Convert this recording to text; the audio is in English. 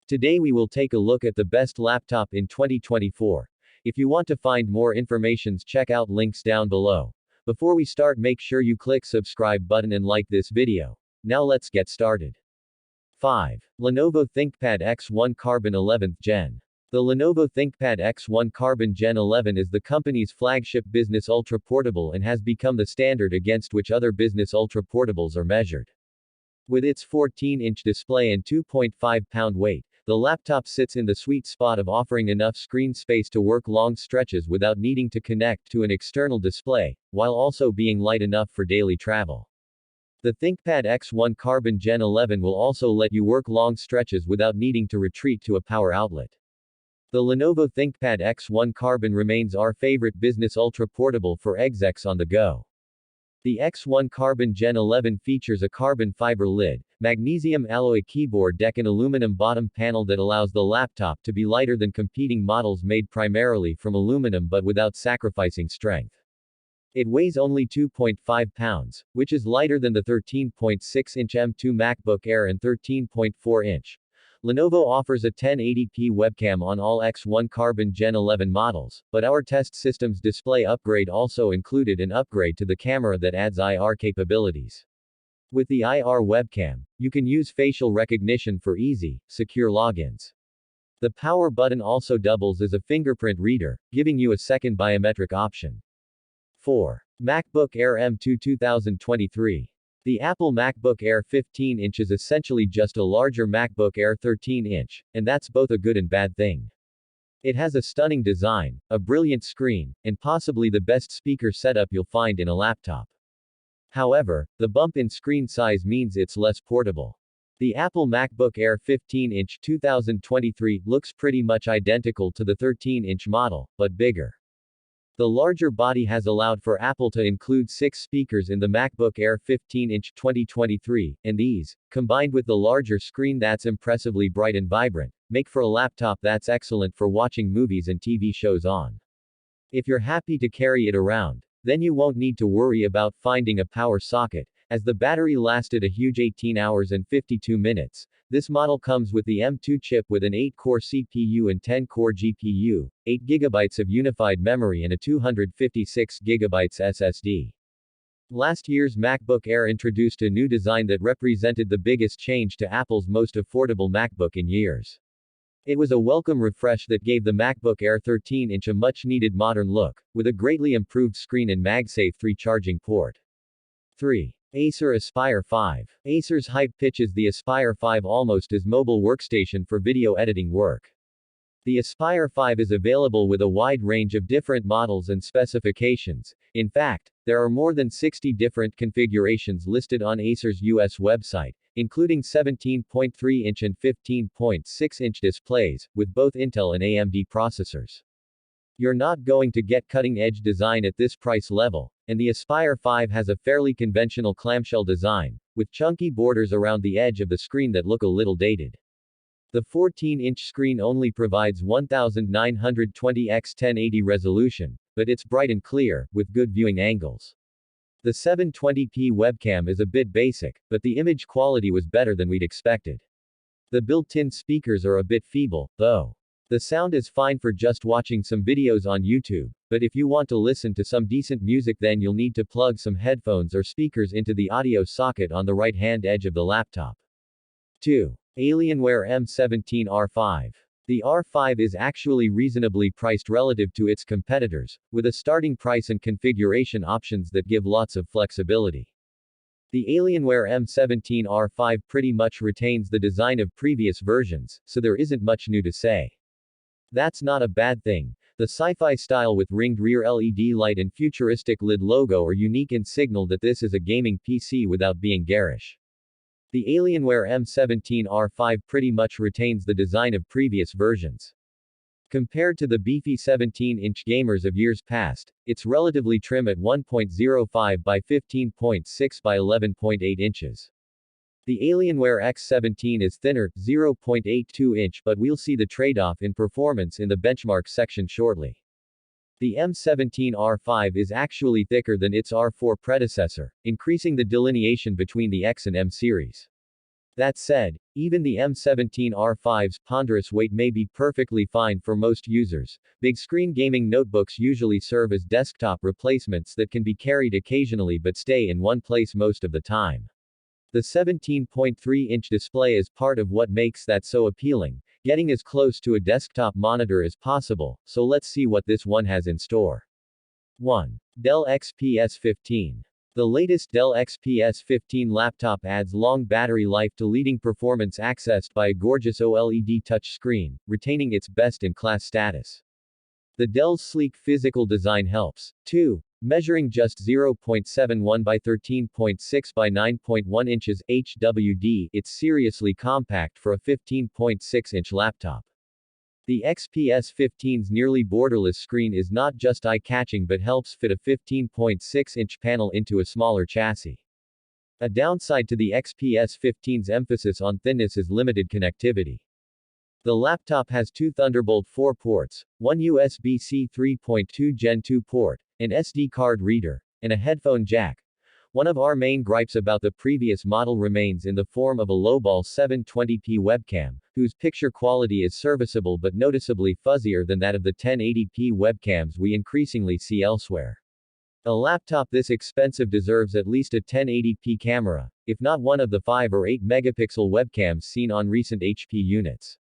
Today we will take a look at the best laptop in 2024. If you want to find more information, check out links down below. Before we start, make sure you click subscribe button and like this video. Now let's get started. 5. Lenovo Thinkpad X1 Carbon 11th Gen. The Lenovo Thinkpad X1 Carbon Gen 11 is the company's flagship business ultra-portable and has become the standard against which other business ultra-portables are measured. With its 14-inch display and 2.5-pound weight, the laptop sits in the sweet spot of offering enough screen space to work long stretches without needing to connect to an external display, while also being light enough for daily travel. The Thinkpad X1 Carbon Gen 11 will also let you work long stretches without needing to retreat to a power outlet. The Lenovo Thinkpad X1 Carbon remains our favorite business ultra-portable for execs on the go. The X1 Carbon Gen 11 features a carbon fiber lid, magnesium alloy keyboard deck and aluminum bottom panel that allows the laptop to be lighter than competing models made primarily from aluminum but without sacrificing strength. It weighs only 2.5 pounds, which is lighter than the 13.6-inch M2 Macbook Air and 13.4-inch. Lenovo offers a 1080p webcam on all X1 Carbon Gen 11 models, but our test system's display upgrade also included an upgrade to the camera that adds IR capabilities. With the IR webcam, you can use facial recognition for easy, secure logins. The power button also doubles as a fingerprint reader, giving you a second biometric option. 4. MacBook Air M2 2023. The Apple MacBook Air 15-inch is essentially just a larger MacBook Air 13-inch, and that's both a good and bad thing. It has a stunning design, a brilliant screen, and possibly the best speaker setup you'll find in a laptop. However, the bump in screen size means it's less portable. The Apple MacBook Air 15-inch 2023 looks pretty much identical to the 13-inch model, but bigger. The larger body has allowed for Apple to include 6 speakers in the MacBook Air 15-inch 2023, and these, combined with the larger screen that's impressively bright and vibrant, make for a laptop that's excellent for watching movies and TV shows on. If you're happy to carry it around, then you won't need to worry about finding a power socket, as the battery lasted a huge 18 hours and 52 minutes. This model comes with the M2 chip with an 8-core CPU and 10-core GPU, 8 GB of unified memory and a 256 GB SSD. Last year's MacBook Air introduced a new design that represented the biggest change to Apple's most affordable MacBook in years. It was a welcome refresh that gave the MacBook Air 13-inch a much-needed modern look, with a greatly improved screen and MagSafe 3 charging port. 3. Acer Aspire 5. Acer's hype pitches the Aspire 5 almost as mobile workstation for video editing work. The Aspire 5 is available with a wide range of different models and specifications. In fact, there are more than 60 different configurations listed on Acer's US website, including 17.3-inch and 15.6-inch displays, with both Intel and AMD processors. You're not going to get cutting-edge design at this price level, and the Aspire 5 has a fairly conventional clamshell design, with chunky borders around the edge of the screen that look a little dated. The 14-inch screen only provides 1920 x 1080 resolution, but it's bright and clear, with good viewing angles. The 720p webcam is a bit basic, but the image quality was better than we'd expected. The built-in speakers are a bit feeble, though. The sound is fine for just watching some videos on YouTube, but if you want to listen to some decent music, then you'll need to plug some headphones or speakers into the audio socket on the right-hand edge of the laptop. 2. Alienware M17 R5. The R5 is actually reasonably priced relative to its competitors, with a starting price and configuration options that give lots of flexibility. The Alienware M17 R5 pretty much retains the design of previous versions, so there isn't much new to say. That's not a bad thing. The sci-fi style with ringed rear LED light and futuristic lid logo are unique and signal that this is a gaming PC without being garish. The Alienware M17 R5 pretty much retains the design of previous versions. Compared to the beefy 17-inch gamers of years past, it's relatively trim at 1.05 by 15.6 by 11.8 inches. The Alienware X17 is thinner, 0.82-inch, but we'll see the trade-off in performance in the benchmark section shortly. The M17 R5 is actually thicker than its R4 predecessor, increasing the delineation between the X and M series. That said, even the M17R5's ponderous weight may be perfectly fine for most users. Big screen gaming notebooks usually serve as desktop replacements that can be carried occasionally but stay in one place most of the time. The 17.3-inch display is part of what makes that so appealing, getting as close to a desktop monitor as possible, so let's see what this one has in store. 1. Dell XPS 15. The latest Dell XPS 15 laptop adds long battery life to leading performance accessed by a gorgeous OLED touchscreen, retaining its best-in-class status. The Dell's sleek physical design helps, too. Measuring just 0.71 by 13.6 by 9.1 inches HWD, it's seriously compact for a 15.6-inch laptop. The XPS 15's nearly borderless screen is not just eye-catching but helps fit a 15.6-inch panel into a smaller chassis. A downside to the XPS 15's emphasis on thinness is limited connectivity. The laptop has two Thunderbolt 4 ports, one USB-C 3.2 Gen 2 port, an SD card reader, and a headphone jack. One of our main gripes about the previous model remains in the form of a lowball 720p webcam, whose picture quality is serviceable but noticeably fuzzier than that of the 1080p webcams we increasingly see elsewhere. A laptop this expensive deserves at least a 1080p camera, if not one of the 5 or 8 megapixel webcams seen on recent HP units.